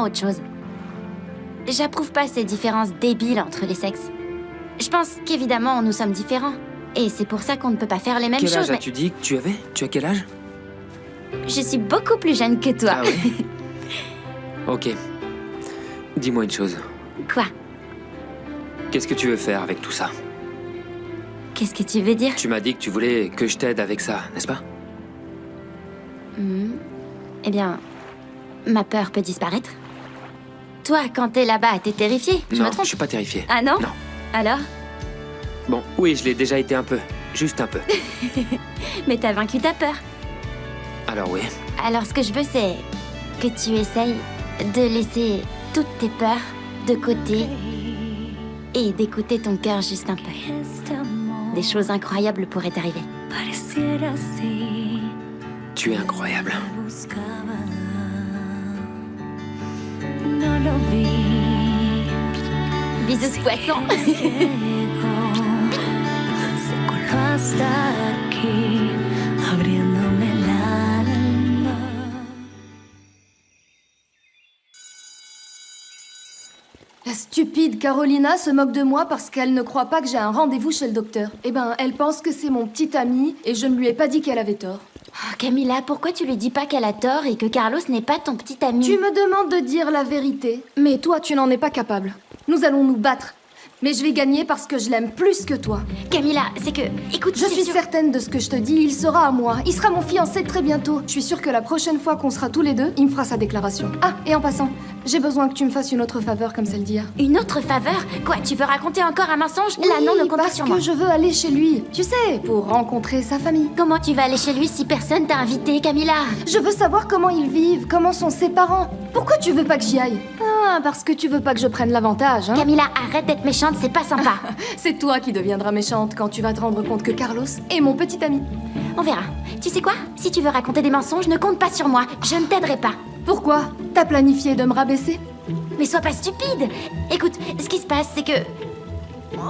autre chose. J'approuve pas ces différences débiles entre les sexes. Je pense qu'évidemment, nous sommes différents. Et c'est pour ça qu'on ne peut pas faire les mêmes Quel choses, âge mais... as-tu dit que tu avais? Tu as quel âge? Je suis beaucoup plus jeune que toi. Ah oui? Ok. Dis-moi une chose. Quoi? Qu'est-ce que tu veux faire avec tout ça? Qu'est-ce que tu veux dire? Tu m'as dit que tu voulais que je t'aide avec ça, n'est-ce pas? Eh bien, ma peur peut disparaître. Toi, quand t'es là-bas, t'es terrifié? Je me Non, trompe? je suis pas terrifié. Ah non? Non. Alors? Bon, oui, je l'ai déjà été un peu. Juste un peu. Mais t'as vaincu ta peur. Alors oui. Alors ce que je veux, c'est que tu essayes de laisser toutes tes peurs de côté et d'écouter ton cœur juste un peu. Des choses incroyables pourraient arriver. Tu es incroyable. Bisous, poisson. La stupide Carolina se moque de moi parce qu'elle ne croit pas que j'ai un rendez-vous chez le docteur. Eh ben, elle pense que c'est mon petit ami et je ne lui ai pas dit qu'elle avait tort. Oh, Camilla, pourquoi tu lui dis pas qu'elle a tort et que Carlos n'est pas ton petit ami? Tu me demandes de dire la vérité, mais toi, tu n'en es pas capable. Nous allons nous battre. Mais je vais gagner parce que je l'aime plus que toi. Camilla, c'est que... Écoute, Je suis certaine de ce que je te dis, il sera à moi. Il sera mon fiancé très bientôt. Je suis sûre que la prochaine fois qu'on sera tous les deux, il me fera sa déclaration. Ah, et en passant, j'ai besoin que tu me fasses une autre faveur comme celle d'hier. Une autre faveur? Quoi, tu veux raconter encore un mensonge? Oui, Là, non, ne compte pas parce sur que moi. je veux aller chez lui. Tu sais, pour rencontrer sa famille. Comment tu vas aller chez lui si personne t'a invité, Camilla? Je veux savoir comment ils vivent, comment sont ses parents. Pourquoi tu veux pas que j'y aille? Ah, parce que tu veux pas que je prenne l'avantage, hein? Camilla, arrête d'être méchante, c'est pas sympa. C'est toi qui deviendras méchante quand tu vas te rendre compte que Carlos est mon petit ami. On verra. Tu sais quoi? Si tu veux raconter des mensonges, ne compte pas sur moi. Je ne t'aiderai pas. Pourquoi? T'as planifié de me rabaisser? Mais sois pas stupide. Écoute, ce qui se passe, c'est que...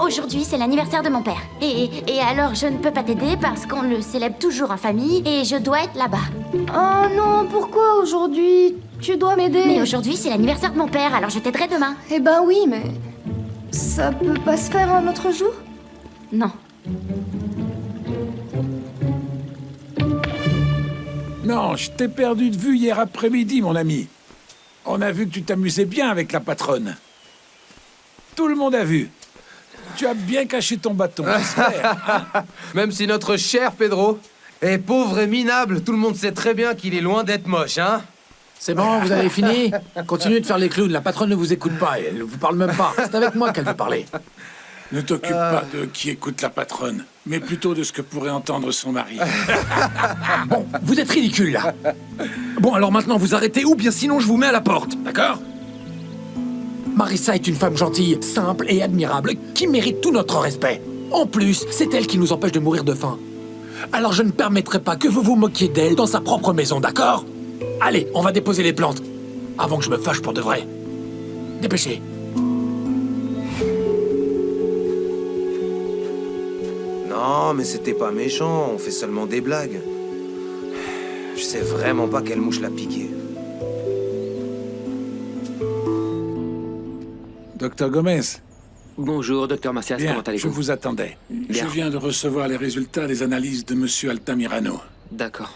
Aujourd'hui, c'est l'anniversaire de mon père. Et alors, je ne peux pas t'aider parce qu'on le célèbre toujours en famille et je dois être là-bas. Oh non, pourquoi aujourd'hui? Tu dois m'aider. Mais aujourd'hui, c'est l'anniversaire de mon père, alors je t'aiderai demain. Eh ben oui, mais... Ça peut pas se faire un autre jour? Non. Non, je t'ai perdu de vue hier après-midi, mon ami. On a vu que tu t'amusais bien avec la patronne. Tout le monde a vu. Tu as bien caché ton bâton, j'espère, hein? Même si notre cher Pedro est pauvre et minable, tout le monde sait très bien qu'il est loin d'être moche, hein? C'est bon, vous avez fini? Continuez de faire les clowns, la patronne ne vous écoute pas et elle ne vous parle même pas. C'est avec moi qu'elle veut parler. Ne t'occupe pas de qui écoute la patronne, mais plutôt de ce que pourrait entendre son mari. Bon, vous êtes ridicule là. Bon, alors maintenant vous arrêtez ou bien sinon je vous mets à la porte, d'accord? Marissa est une femme gentille, simple et admirable, qui mérite tout notre respect. En plus, c'est elle qui nous empêche de mourir de faim. Alors je ne permettrai pas que vous vous moquiez d'elle dans sa propre maison, d'accord? Allez, on va déposer les plantes, avant que je me fâche pour de vrai. Dépêchez. Non, mais c'était pas méchant, on fait seulement des blagues. Je sais vraiment pas quelle mouche l'a piqué. Docteur Gomez, Bonjour, docteur Marcias, bien, comment je allez-vous? vous attendais. Bien. Je viens de recevoir les résultats des analyses de Monsieur Altamirano. D'accord.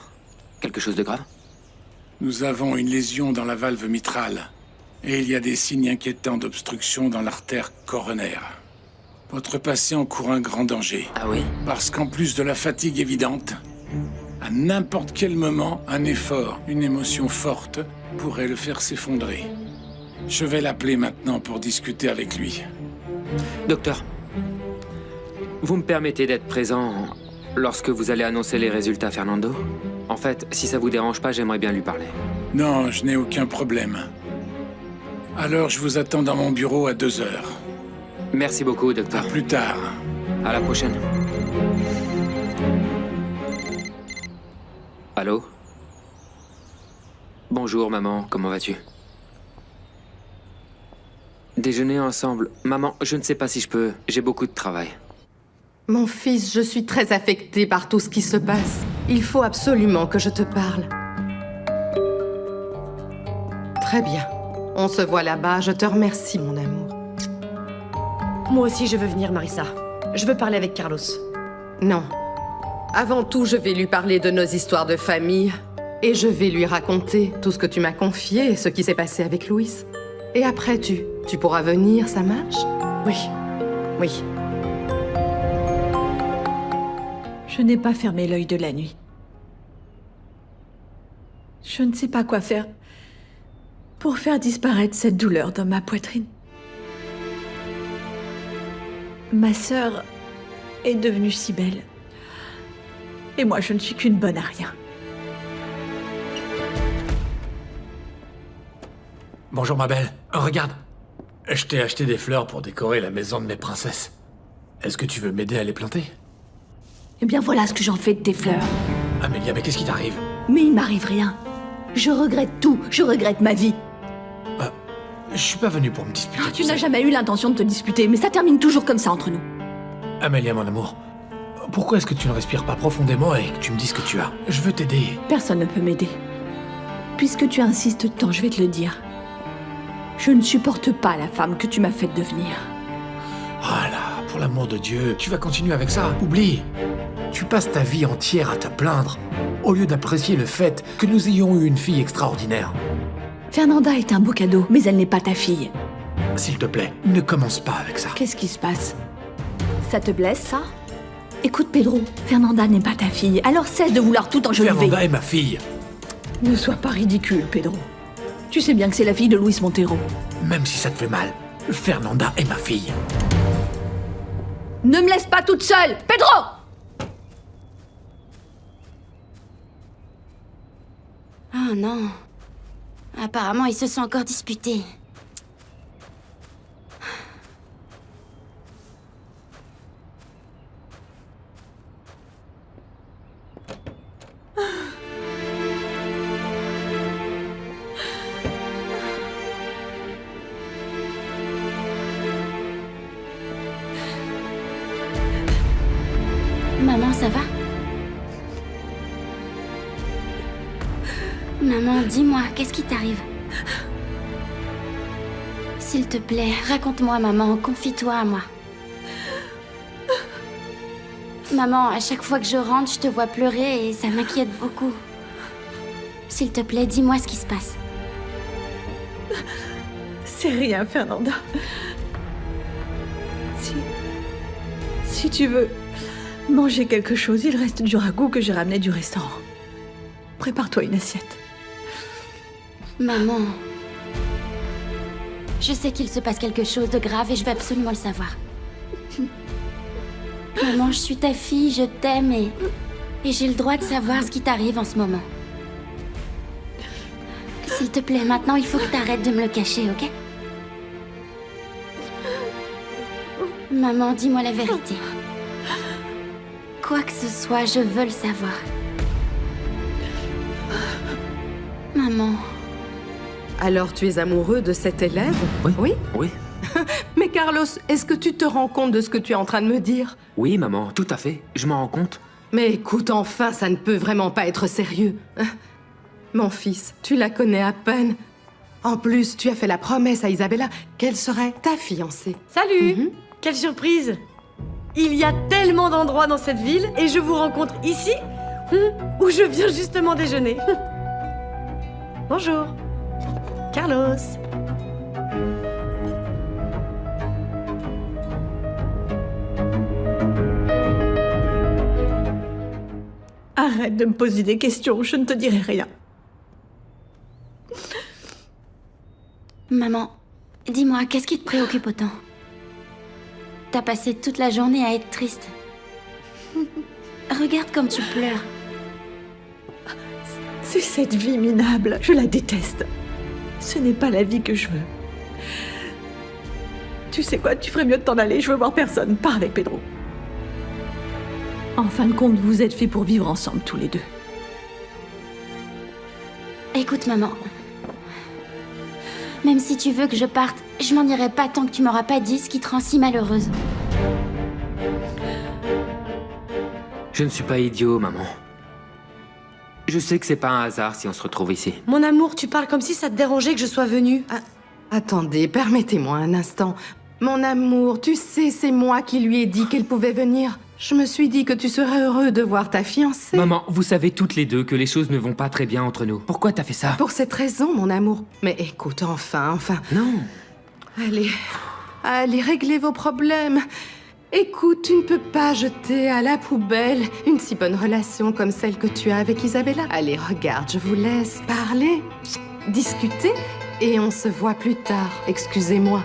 Quelque chose de grave? Nous avons une lésion dans la valve mitrale. Et il y a des signes inquiétants d'obstruction dans l'artère coronaire. Votre patient court un grand danger. Ah oui? Parce qu'en plus de la fatigue évidente, à n'importe quel moment, un effort, une émotion forte, pourrait le faire s'effondrer. Je vais l'appeler maintenant pour discuter avec lui. Docteur, vous me permettez d'être présent lorsque vous allez annoncer les résultats à Fernando? En fait, si ça vous dérange pas, j'aimerais bien lui parler. Non, je n'ai aucun problème. Alors je vous attends dans mon bureau à 2 heures. Merci beaucoup, À docteur. plus tard. À la prochaine. Allô? Bonjour, maman. Comment vas-tu? Déjeuner ensemble. Maman, je ne sais pas si je peux. J'ai beaucoup de travail. Mon fils, je suis très affectée par tout ce qui se passe. Il faut absolument que je te parle. Très bien. On se voit là-bas, je te remercie, mon amour. Moi aussi, je veux venir, Marissa. Je veux parler avec Carlos. Non. Avant tout, je vais lui parler de nos histoires de famille. Et je vais lui raconter tout ce que tu m'as confié et ce qui s'est passé avec Louis. Et après, tu pourras venir, ça marche? Oui. Oui. Je n'ai pas fermé l'œil de la nuit. Je ne sais pas quoi faire pour faire disparaître cette douleur dans ma poitrine. Ma sœur est devenue si belle. Et moi, je ne suis qu'une bonne à rien. Bonjour ma belle. Regarde. Je t'ai acheté des fleurs pour décorer la maison de mes princesses. Est-ce que tu veux m'aider à les planter? Eh bien, voilà ce que j'en fais de tes fleurs. Amélia, mais qu'est-ce qui t'arrive? Mais il m'arrive rien. Je regrette tout. Je regrette ma vie. Je suis pas venu pour me disputer. Tu n'as jamais eu l'intention de te disputer, mais ça termine toujours comme ça entre nous. Amélia, mon amour, pourquoi est-ce que tu ne respires pas profondément et que tu me dis ce que tu as? Je veux t'aider. Personne ne peut m'aider. Puisque tu insistes tant, je vais te le dire. Je ne supporte pas la femme que tu m'as faite devenir. Ah là, pour l'amour de Dieu, tu vas continuer avec ça. Oublie. Tu passes ta vie entière à te plaindre, au lieu d'apprécier le fait que nous ayons eu une fille extraordinaire. Fernanda est un beau cadeau, mais elle n'est pas ta fille. S'il te plaît, ne commence pas avec ça. Qu'est-ce qui se passe? Ça te blesse, ça? Écoute, Pedro, Fernanda n'est pas ta fille, alors cesse de vouloir tout enjoliver. Fernanda est ma fille. Ne sois pas ridicule, Pedro. Tu sais bien que c'est la fille de Luis Montero. Même si ça te fait mal, Fernanda est ma fille. Ne me laisse pas toute seule, Pedro! Oh non. Apparemment, ils se sont encore disputés. Maman, ça va? Maman, dis-moi, qu'est-ce qui t'arrive? S'il te plaît, raconte-moi, maman, confie-toi à moi. Maman, à chaque fois que je rentre, je te vois pleurer et ça m'inquiète beaucoup. S'il te plaît, dis-moi ce qui se passe. C'est rien, Fernanda. Si tu veux manger quelque chose, il reste du ragoût que j'ai ramené du restaurant. Prépare-toi une assiette. Maman, je sais qu'il se passe quelque chose de grave et je veux absolument le savoir. Maman, je suis ta fille, je t'aime et j'ai le droit de savoir ce qui t'arrive en ce moment. S'il te plaît, maintenant, il faut que t'arrêtes de me le cacher, ok? Maman, dis-moi la vérité. Quoi que ce soit, je veux le savoir. Maman. Alors tu es amoureux de cet élève? Oui. Oui? Oui. Mais Carlos, est-ce que tu te rends compte de ce que tu es en train de me dire? Oui, maman, tout à fait. Je m'en rends compte. Mais écoute, enfin, ça ne peut vraiment pas être sérieux. Hein? Mon fils, tu la connais à peine. En plus, tu as fait la promesse à Isabella qu'elle serait ta fiancée. Salut! Quelle surprise! Il y a tellement d'endroits dans cette ville et je vous rencontre ici, où je viens justement déjeuner. Bonjour. Carlos. Arrête de me poser des questions, je ne te dirai rien. Maman, dis-moi, qu'est-ce qui te préoccupe autant? T'as passé toute la journée à être triste. Regarde comme tu pleures. C'est cette vie minable, je la déteste. Ce n'est pas la vie que je veux. Tu sais quoi, tu ferais mieux de t'en aller, je veux voir personne. Pars avec Pedro. En fin de compte, vous êtes faits pour vivre ensemble tous les deux. Écoute, maman. Même si tu veux que je parte, je m'en irai pas tant que tu m'auras pas dit ce qui te rend si malheureuse. Je ne suis pas idiot, maman. Je sais que c'est pas un hasard si on se retrouve ici. Mon amour, tu parles comme si ça te dérangeait que je sois venue. Attendez, permettez-moi un instant. Mon amour, tu sais, c'est moi qui lui ai dit qu'elle pouvait venir. Je me suis dit que tu serais heureux de voir ta fiancée. Maman, vous savez toutes les deux que les choses ne vont pas très bien entre nous. Pourquoi t'as fait ça? Pour cette raison, mon amour. Mais écoute, enfin... Non. Allez, réglez vos problèmes. Écoute, tu ne peux pas jeter à la poubelle une si bonne relation comme celle que tu as avec Isabella. Allez, regarde, je vous laisse parler, discuter, et on se voit plus tard. Excusez-moi.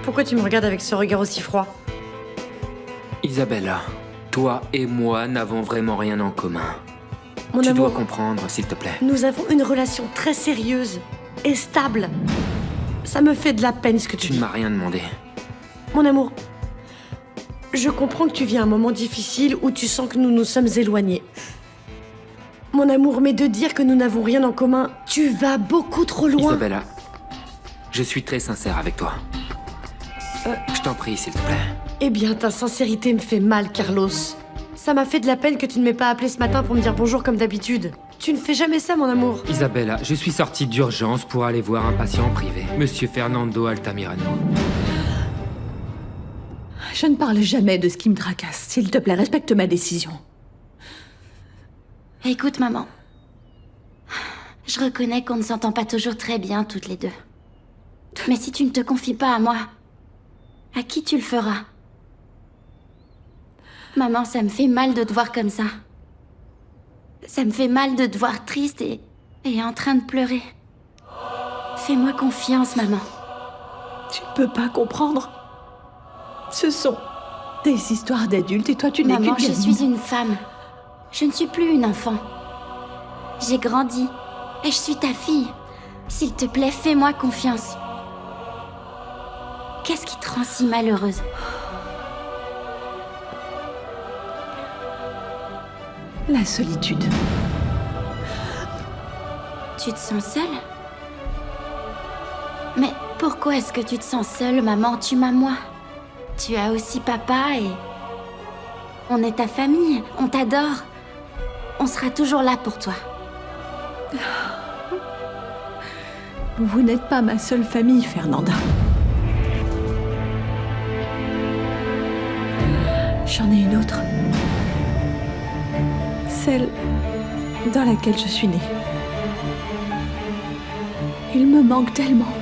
Pourquoi tu me regardes avec ce regard aussi froid? Isabella, toi et moi n'avons vraiment rien en commun. Mon Tu amour, dois comprendre, s'il te plaît. nous avons une relation très sérieuse et stable. Ça me fait de la peine ce que tu Tu dis. ne m'as rien demandé. Mon amour, je comprends que tu vis un moment difficile où tu sens que nous nous sommes éloignés. Mon amour, mais de dire que nous n'avons rien en commun, tu vas beaucoup trop loin. Isabella, je suis très sincère avec toi. Je t'en prie, s'il te plaît. Eh bien, ta sincérité me fait mal, Carlos. Ça m'a fait de la peine que tu ne m'aies pas appelé ce matin pour me dire bonjour comme d'habitude. Tu ne fais jamais ça, mon amour. Isabella, je suis sorti d'urgence pour aller voir un patient privé, Monsieur Fernando Altamirano. Je ne parle jamais de ce qui me tracasse. S'il te plaît, respecte ma décision. Écoute, maman. Je reconnais qu'on ne s'entend pas toujours très bien toutes les deux. Mais si tu ne te confies pas à moi, à qui tu le feras? Maman, ça me fait mal de te voir comme ça. Ça me fait mal de te voir triste et en train de pleurer. Fais-moi confiance, maman. Tu ne peux pas comprendre. Ce sont des histoires d'adultes et toi, tu n'es qu'une Maman, je gamine. suis une femme. Je ne suis plus une enfant. J'ai grandi et je suis ta fille. S'il te plaît, fais-moi confiance. Qu'est-ce qui te rend si malheureuse? La solitude. Tu te sens seule? Mais pourquoi est-ce que tu te sens seule, maman? Tu m'as moi. Tu as aussi papa et... On est ta famille, on t'adore. On sera toujours là pour toi. Vous n'êtes pas ma seule famille, Fernanda. J'en ai une autre. Celle dans laquelle je suis née. Il me manque tellement.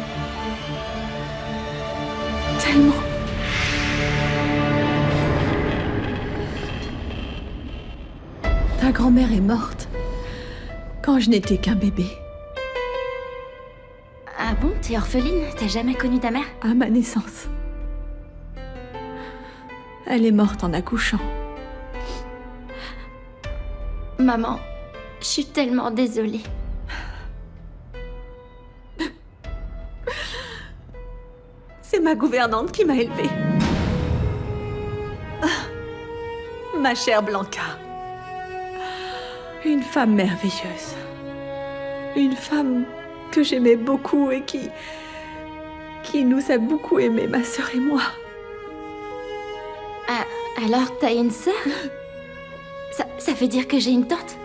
Tellement. Ta grand-mère est morte quand je n'étais qu'un bébé. Ah bon, t'es orpheline? T'as jamais connu ta mère? À ma naissance. Elle est morte en accouchant. Maman, je suis tellement désolée. C'est ma gouvernante qui m'a élevée. Ma chère Blanca. Une femme merveilleuse. Une femme que j'aimais beaucoup et qui nous a beaucoup aimés, ma sœur et moi. Ah, alors t'as une sœur? Ça veut dire que j'ai une tante?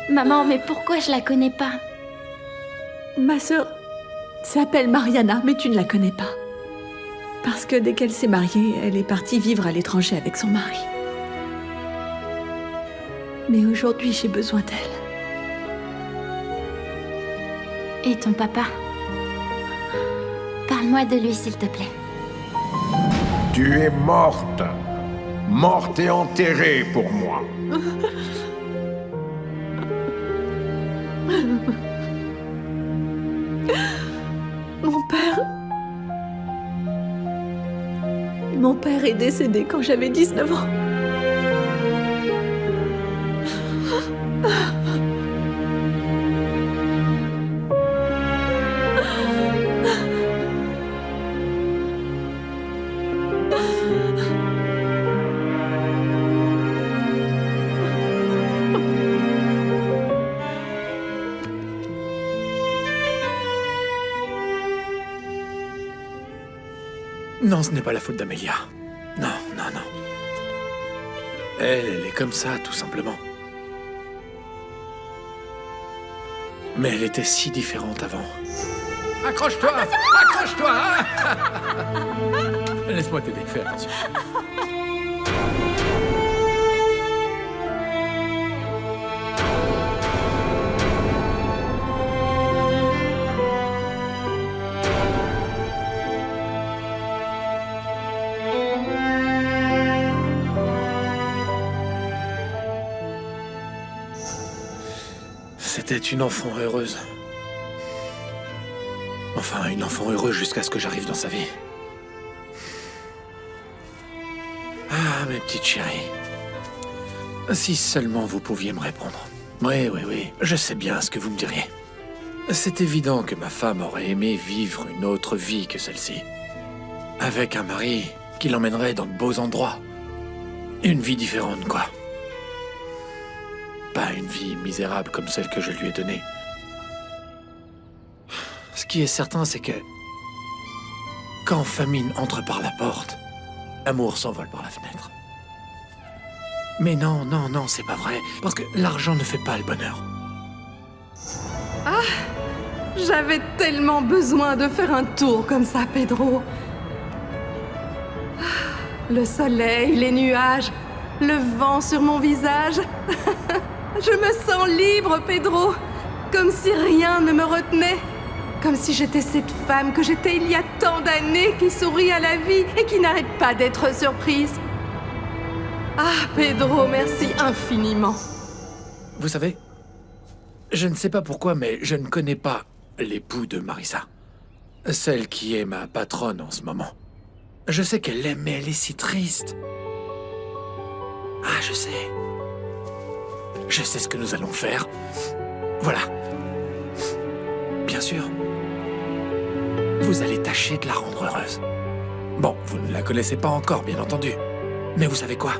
Maman, mais pourquoi je la connais pas? Ma sœur s'appelle Mariana, mais tu ne la connais pas. Parce que dès qu'elle s'est mariée, elle est partie vivre à l'étranger avec son mari. Mais aujourd'hui, j'ai besoin d'elle. Et ton papa? Parle-moi de lui, s'il te plaît. Tu es morte. Morte et enterrée pour moi. Mon père est décédé quand j'avais 19 ans. Non, ce n'est pas la faute d'Amélia. Non, non, non. Elle est comme ça, tout simplement. Mais elle était si différente avant. Accroche-toi! Accroche-toi! Laisse-moi t'aider, fais attention. C'était une enfant heureuse. Enfin, une enfant heureuse jusqu'à ce que j'arrive dans sa vie. Ah, mes petites chéries. Si seulement vous pouviez me répondre. Oui, je sais bien ce que vous me diriez. C'est évident que ma femme aurait aimé vivre une autre vie que celle-ci. Avec un mari qui l'emmènerait dans de beaux endroits. Une vie différente, quoi. Pas une vie misérable comme celle que je lui ai donnée. Ce qui est certain, c'est que... quand famine entre par la porte, l'amour s'envole par la fenêtre. Mais non, c'est pas vrai. Parce que l'argent ne fait pas le bonheur. Ah, j'avais tellement besoin de faire un tour comme ça, Pedro. Ah, le soleil, les nuages, le vent sur mon visage. Je me sens libre, Pedro. Comme si rien ne me retenait. Comme si j'étais cette femme que j'étais il y a tant d'années, qui sourit à la vie et qui n'arrête pas d'être surprise. Ah, Pedro, merci infiniment. Vous savez, je ne sais pas pourquoi, mais je ne connais pas l'époux de Marissa. Celle qui est ma patronne en ce moment. Je sais qu'elle l'aime, mais elle est si triste. Ah, je sais. Je sais ce que nous allons faire. Voilà. Bien sûr. Vous allez tâcher de la rendre heureuse. Bon, vous ne la connaissez pas encore, bien entendu. Mais vous savez quoi?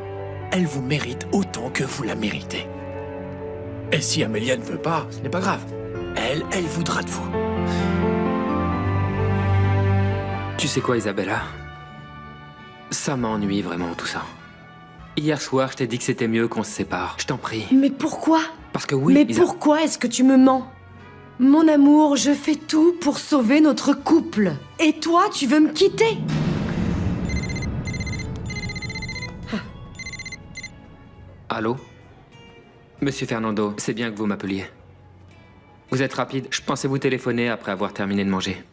Elle vous mérite autant que vous la méritez. Et si Amélia ne veut pas, ce n'est pas grave. Elle voudra de vous. Tu sais quoi, Isabella? Ça m'ennuie vraiment, tout ça. Hier soir, je t'ai dit que c'était mieux qu'on se sépare. Je t'en prie. Mais pourquoi? Parce que oui, Mais pourquoi est-ce que tu me mens? Mon amour, je fais tout pour sauver notre couple. Et toi, tu veux me quitter? Allô? Monsieur Fernando, c'est bien que vous m'appeliez. Vous êtes rapide, je pensais vous téléphoner après avoir terminé de manger.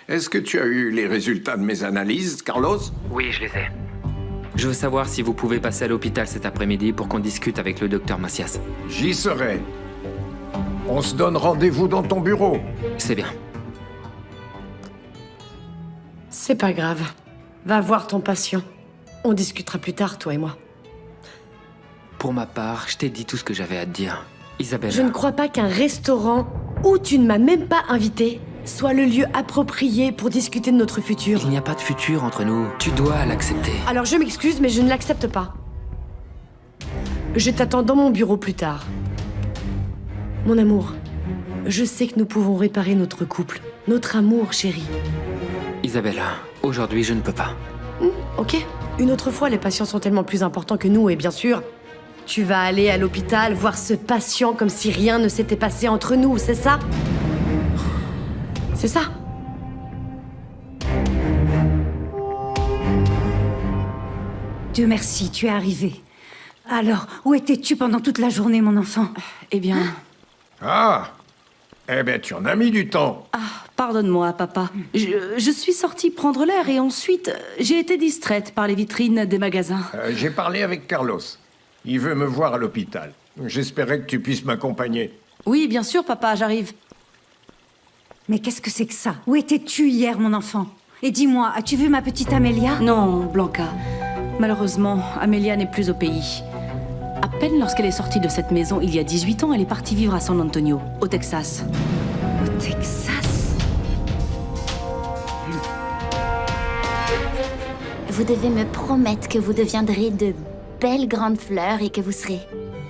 Est-ce que tu as eu les résultats de mes analyses, Carlos? Oui, je les ai. Je veux savoir si vous pouvez passer à l'hôpital cet après-midi pour qu'on discute avec le docteur Macias. J'y serai. On se donne rendez-vous dans ton bureau. C'est bien. C'est pas grave. Va voir ton patient. On discutera plus tard, toi et moi. Pour ma part, je t'ai dit tout ce que j'avais à te dire. Isabella. Je ne crois pas qu'un restaurant où tu ne m'as même pas invité soit le lieu approprié pour discuter de notre futur. Il n'y a pas de futur entre nous. Tu dois l'accepter. Alors je m'excuse, mais je ne l'accepte pas. Je t'attends dans mon bureau plus tard. Mon amour, je sais que nous pouvons réparer notre couple, notre amour, chérie. Isabella, aujourd'hui je ne peux pas. Ok. Une autre fois, les patients sont tellement plus importants que nous, et bien sûr, tu vas aller à l'hôpital voir ce patient comme si rien ne s'était passé entre nous, c'est ça? C'est ça? Dieu merci, tu es arrivé. Alors, où étais-tu pendant toute la journée, mon enfant? Eh bien... Ah! Eh ben, tu en as mis du temps. Ah, pardonne-moi, papa. Je suis sortie prendre l'air et ensuite, j'ai été distraite par les vitrines des magasins. J'ai parlé avec Carlos. Il veut me voir à l'hôpital. J'espérais que tu puisses m'accompagner. Oui, bien sûr, papa, j'arrive. Mais qu'est-ce que c'est que ça? Où étais-tu hier, mon enfant? Et dis-moi, as-tu vu ma petite Amélia? Non, Blanca. Malheureusement, Amélia n'est plus au pays. À peine lorsqu'elle est sortie de cette maison il y a 18 ans, elle est partie vivre à San Antonio, au Texas. Au Texas? Vous devez me promettre que vous deviendrez de belles grandes fleurs et que vous serez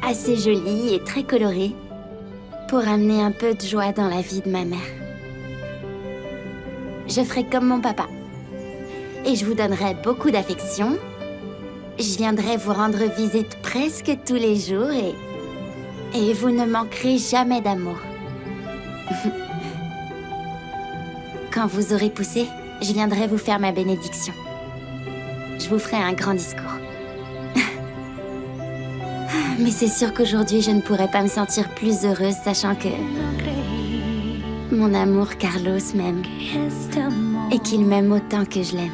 assez jolies et très colorées pour amener un peu de joie dans la vie de ma mère. Je ferai comme mon papa. Et je vous donnerai beaucoup d'affection. Je viendrai vous rendre visite presque tous les jours et vous ne manquerez jamais d'amour. Quand vous aurez poussé, je viendrai vous faire ma bénédiction. Je vous ferai un grand discours. Mais c'est sûr qu'aujourd'hui, je ne pourrais pas me sentir plus heureuse sachant que mon amour Carlos m'aime et qu'il m'aime autant que je l'aime.